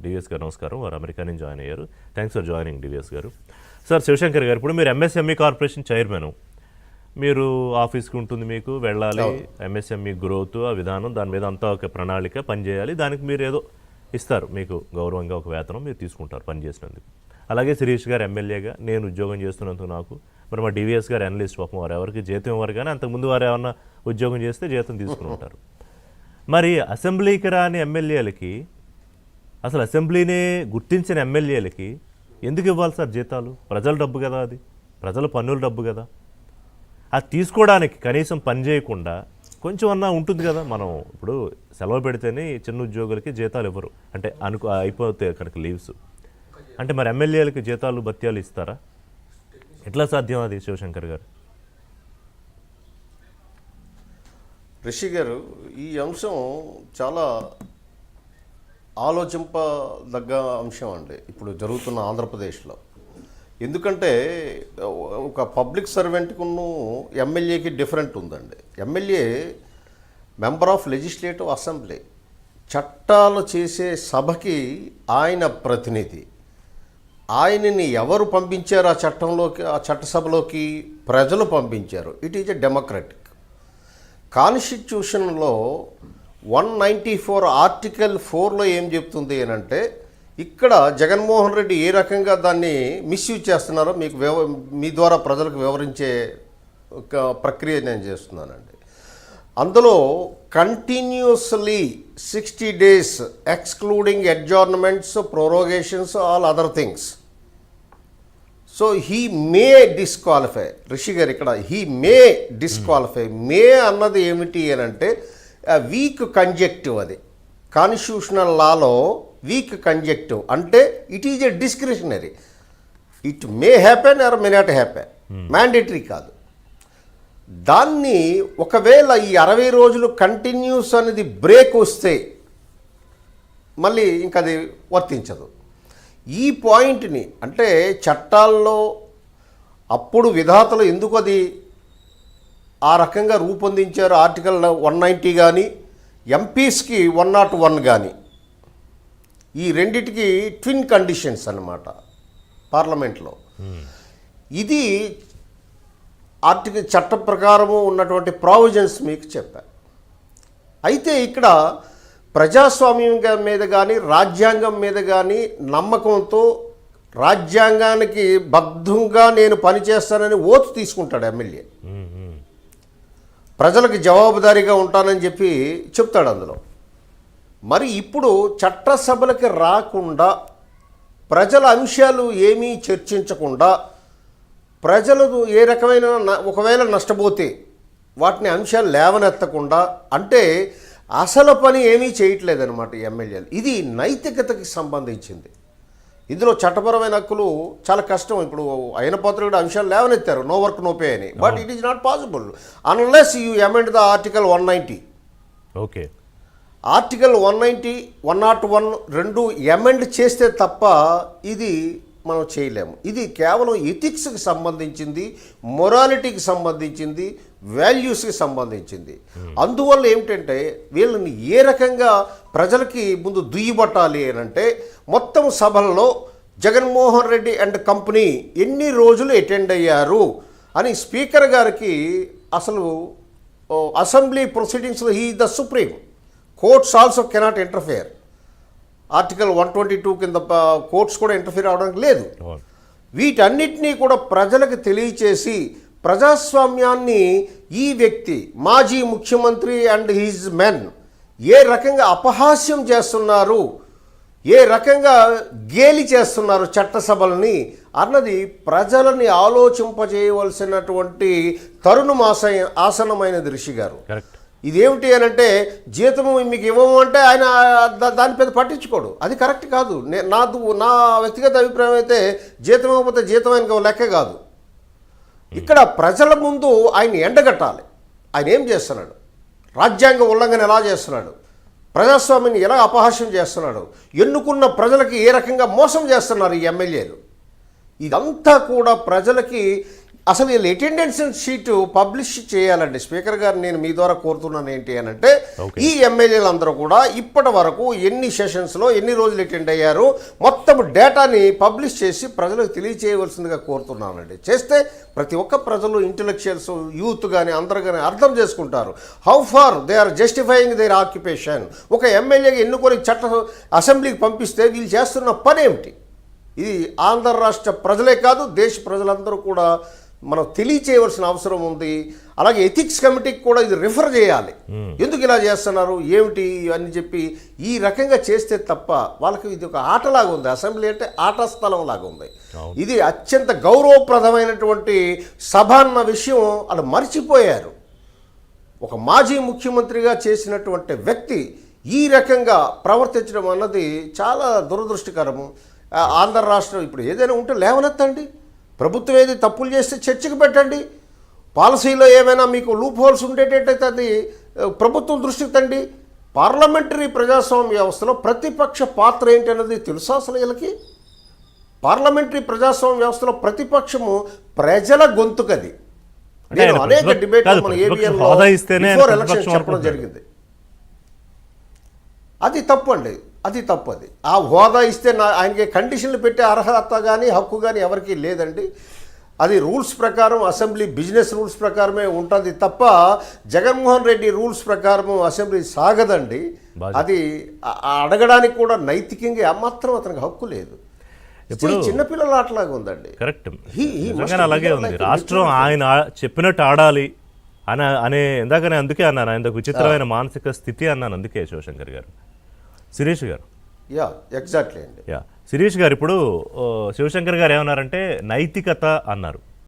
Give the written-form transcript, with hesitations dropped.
DVS గారు నమస్కారం. వారు అమెరికా నుంచి జాయిన్ అయ్యారు. థ్యాంక్స్ ఫర్ జాయినింగ్ డివిఎస్ గారు. సార్ శివశంకర్ గారు, ఇప్పుడు మీరు ఎంఎస్ఎంఈ కార్పొరేషన్ చైర్మన్, మీరు ఆఫీస్కి ఉంటుంది, మీకు వెళ్ళాలి, ఎంఎస్ఎంఈ గ్రోత్ ఆ విధానం దాని మీద అంతా ఒక ప్రణాళిక పనిచేయాలి. దానికి మీరు ఏదో ఇస్తారు, మీకు గౌరవంగా ఒక వేతనం మీరు తీసుకుంటారు పనిచేసినందుకు. అలాగే శిరీష్ గారు ఎమ్మెల్యేగా, నేను ఉద్యోగం చేస్తున్నందుకు నాకు, మరి మా డివిఎస్ గారు అనలిస్ట్, పాపం వారు ఎవరికి జీతం ఇవ్వరు, కానీ అంతకుముందు వారు ఏమన్నా ఉద్యోగం చేస్తే జీతం తీసుకుని ఉంటారు. మరి అసెంబ్లీకి రాని ఎమ్మెల్యేలకి, అసలు అసెంబ్లీనే గుర్తించిన ఎమ్మెల్యేలకి ఎందుకు ఇవ్వాలి సార్ జీతాలు? ప్రజల డబ్బు కదా, అది ప్రజల పన్నుల డబ్బు కదా. అది తీసుకోవడానికి కనీసం పని చేయకుండా కొంచెం అన్నా ఉంటుంది కదా. మనం ఇప్పుడు సెలవు పెడితేనే చిన్న ఉద్యోగులకి జీతాలు ఇవ్వరు, అంటే అయిపోతే కనుక లీవ్స్, అంటే మరి ఎమ్మెల్యేలకి జీతాలు భత్యాలు ఇస్తారా? ఎట్లా సాధ్యం అది శివశంకర్ గారు? రిషి గారు, ఈ అంశం చాలా ఆలోచింపదగ్గ అంశం అండి ఇప్పుడు జరుగుతున్న ఆంధ్రప్రదేశ్లో. ఎందుకంటే ఒక పబ్లిక్ సర్వెంట్కును ఎమ్మెల్యేకి డిఫరెంట్ ఉందండి. MLA member of legislative assembly, చట్టాలు చేసే సభకి ఆయన ప్రతినిధి. ఆయనని ఎవరు పంపించారు ఆ చట్టంలోకి, ఆ చట్టసభలోకి? ప్రజలు పంపించారు. It is a democratic. కాన్స్టిట్యూషన్లో 194 ఆర్టికల్ 4లో ఏం చెప్తుంది అంటే, ఇక్కడ జగన్మోహన్ రెడ్డి ఏ రకంగా దాన్ని మిస్యూజ్ చేస్తున్నారో మీకు మీ ద్వారా ప్రజలకు వివరించే ఒక ప్రక్రియ నేను చేస్తున్నానండి. అందులో continuously 60 days excluding adjournments, prorogations, all other things. So he may disqualify. Rishi గారు, ఇక్కడ హీ మే డిస్క్వాలిఫై. మే అన్నది ఏమిటి అని అంటే వీక్ కంజెక్టివ్. అది కాన్స్టిట్యూషనల్ లాలో వీక్ కంజెక్టివ్ అంటే it is a discretionary. It may happen or may not happen, mandatory కాదు. దాన్ని ఒకవేళ ఈ 60 రోజులు కంటిన్యూస్ అనేది బ్రేక్ వస్తే మళ్ళీ ఇంకా అది వర్తించదు. ఈ పాయింట్ని అంటే చట్టాల్లో అప్పుడు విధాతలు ఎందుకు అది ఆ రకంగా రూపొందించారు, ఆర్టికల్ 190 కానీ, ఎంపీస్కి 101 కానీ, ఈ రెండిటికి ట్విన్ కండిషన్స్ అన్నమాట పార్లమెంట్లో. ఇది ఆర్టికల్ చట్ట ప్రకారము ఉన్నటువంటి ప్రావిజన్స్ మీకు చెప్పారు. అయితే ఇక్కడ ప్రజాస్వామ్యం మీద కానీ రాజ్యాంగం మీద కానీ నమ్మకంతో రాజ్యాంగానికి బద్ధంగా నేను పనిచేస్తానని ఓతు తీసుకుంటాడు ఎమ్మెల్యే. ప్రజలకు జవాబుదారీగా ఉంటానని చెప్పి చెప్తాడు అందులో. మరి ఇప్పుడు చట్టసభలకి రాకుండా, ప్రజల అంశాలు ఏమీ చర్చించకుండా, ప్రజలు ఏ రకమైన ఒకవేళ నష్టపోతే వాటిని అంశాలు లేవనెత్తకుండా, అంటే అసలు పని ఏమీ చేయట్లేదన్నమాట ఈ ఎమ్మెల్యేలు. ఇది నైతికతకి సంబంధించింది. ఇందులో చట్టపరమైన హక్కులు చాలా కష్టం. ఇప్పుడు అయిన పాత్రుడు అంశాలు లేవనెత్తారు, నో వర్క్ నో పే అని. But it is not possible unless you amend the article 190. Okay, article 190, 101 రెండు అమెండ్ చేస్తే తప్ప ఇది మనం చేయలేము. ఇది కేవలం ఎథిక్స్కి సంబంధించింది, మొరాలిటీకి సంబంధించింది, వాల్యూస్కి సంబంధించింది. అందువల్ల ఏమిటంటే వీళ్ళని ఏ రకంగా ప్రజలకి ముందు దుయ్యబట్టాలి అని అంటే, మొత్తం సభల్లో జగన్మోహన్ రెడ్డి అండ్ కంపెనీ ఎన్ని రోజులు అటెండ్ అయ్యారు అని స్పీకర్ గారికి అసలు అసెంబ్లీ ప్రొసీడింగ్స్లో he the supreme. Courts also cannot interfere. Article 122 కింద కోర్ట్స్ కూడా ఇంటర్ఫియర్ అవడానికి లేదు. వీటన్నిటినీ కూడా ప్రజలకు తెలియచేసి ప్రజాస్వామ్యాన్ని ఈ వ్యక్తి మాజీ ముఖ్యమంత్రి అండ్ హిజ్ మెన్ ఏ రకంగా అపహాస్యం చేస్తున్నారు, ఏ రకంగా గేలి చేస్తున్నారు చట్టసభలని అన్నది ప్రజలని ఆలోచింపజేయవలసినటువంటి తరుణం ఆసనమైనది రిషి గారు. ఇదేమిటి అని అంటే, జీతము మీకు ఇవ్వము అంటే ఆయన దాని పెద్ద పట్టించుకోడు. అది కరెక్ట్ కాదు. నా వ్యక్తిగత అభిప్రాయం అయితే జీతం ఇవ్వకపోతే జీతం ఆయనకు లెక్క కాదు. ఇక్కడ ప్రజల ముందు ఆయన ఎండగట్టాలి. ఆయన ఏం చేస్తున్నాడు, రాజ్యాంగ ఉల్లంఘన ఎలా చేస్తున్నాడు, ప్రజాస్వామ్యాన్ని ఎలా అపహాస్యం చేస్తున్నాడు, ఎన్నుకున్న ప్రజలకి ఏ రకంగా మోసం చేస్తున్నారు ఈ ఎమ్మెల్యేలు, ఇదంతా కూడా ప్రజలకి అసలు వీళ్ళు అటెండెన్స్ షీటు పబ్లిష్ చేయాలండి. స్పీకర్ గారు నేను మీ ద్వారా కోరుతున్నాను ఏంటి అని అంటే Okay. ఈ ఎమ్మెల్యేలందరూ కూడా ఇప్పటి వరకు ఎన్ని సెషన్స్లో ఎన్ని రోజులు అటెండ్ అయ్యారు మొత్తం డేటాని పబ్లిష్ చేసి ప్రజలకు తెలియచేయవలసిందిగా కోరుతున్నానండి. చేస్తే ప్రతి ఒక్క ప్రజలు ఇంటెలెక్చువల్స్ యూత్ కానీ అందరూ కానీ అర్థం చేసుకుంటారు how far they are justifying their occupation. ఒక ఎమ్మెల్యేగా ఎన్నుకొని అసెంబ్లీకి పంపిస్తే వీళ్ళు చేస్తున్న పని ఏమిటి? ఇది ఆంధ్ర రాష్ట్ర ప్రజలే కాదు దేశ ప్రజలందరూ కూడా మనం తెలియచేయవలసిన అవసరం ఉంది. అలాగే ఎథిక్స్ కమిటీకి కూడా ఇది రిఫర్ చేయాలి. ఎందుకు ఇలా చేస్తున్నారు ఏమిటి అని చెప్పి ఈ రకంగా చేస్తే తప్ప వాళ్ళకి ఇది ఒక ఆటలాగా ఉంది. అసెంబ్లీ అంటే ఆట స్థలం లాగా ఉంది. ఇది అత్యంత గౌరవప్రదమైనటువంటి సభ అన్న విషయం వాళ్ళు మర్చిపోయారు. ఒక మాజీ ముఖ్యమంత్రిగా చేసినటువంటి వ్యక్తి ఈ రకంగా ప్రవర్తించడం అన్నది చాలా దురదృష్టకరము. ఆంధ్ర రాష్ట్రం ఇప్పుడు ఏదైనా ఉంటే లేవనెత్తండి. ప్రభుత్వం ఏది తప్పులు చేస్తే చర్చకు పెట్టండి. పాలసీలో ఏమైనా మీకు లూప్ హోల్స్ ఉండేటట్టయితే అది ప్రభుత్వం దృష్టికి తండి. పార్లమెంటరీ ప్రజాస్వామ్య వ్యవస్థలో ప్రతిపక్ష పాత్ర ఏంటి అన్నది తెలుసా అసలు వీళ్ళకి? పార్లమెంటరీ ప్రజాస్వామ్య వ్యవస్థలో ప్రతిపక్షము ప్రజల గొంతుకది. నేను అనేక డిబేట్ మన ఏబిఎన్లో బిఫోర్ ఎలక్షన్ చెప్పడం జరిగింది. అది తప్పు అండి, అది తప్పు. అది ఆ హోదా ఇస్తే ఆయనకి కండిషన్లు పెట్టే అర్హత కానీ హక్కు కానీ ఎవరికీ లేదండి. అది రూల్స్ ప్రకారం అసెంబ్లీ బిజినెస్ రూల్స్ ప్రకారమే ఉంటుంది తప్ప జగన్మోహన్ రెడ్డి రూల్స్ ప్రకారం అసెంబ్లీ సాగదండి. అది అడగడానికి కూడా నైతికంగా ఏమాత్రం అతనికి హక్కు లేదు. ఇప్పుడు చిన్నపిల్లల ఆటలాగా ఉందండి. కరెక్ట్, అలాగే ఉంది. రాష్ట్రం ఆయన చెప్పినట్టు ఆడాలి అనే ఇందాకనే అందుకే అన్నాను ఆయన విచిత్రమైన మానసిక స్థితి అన్నాను. అందుకే శివశంకర్ గారు. శిరీష్ గారు, ఎగ్జాక్ట్లీ అండి. శిరీష్ గారు, ఇప్పుడు శివశంకర్ గారు ఏమన్నారంటే నైతికత అన్నారు.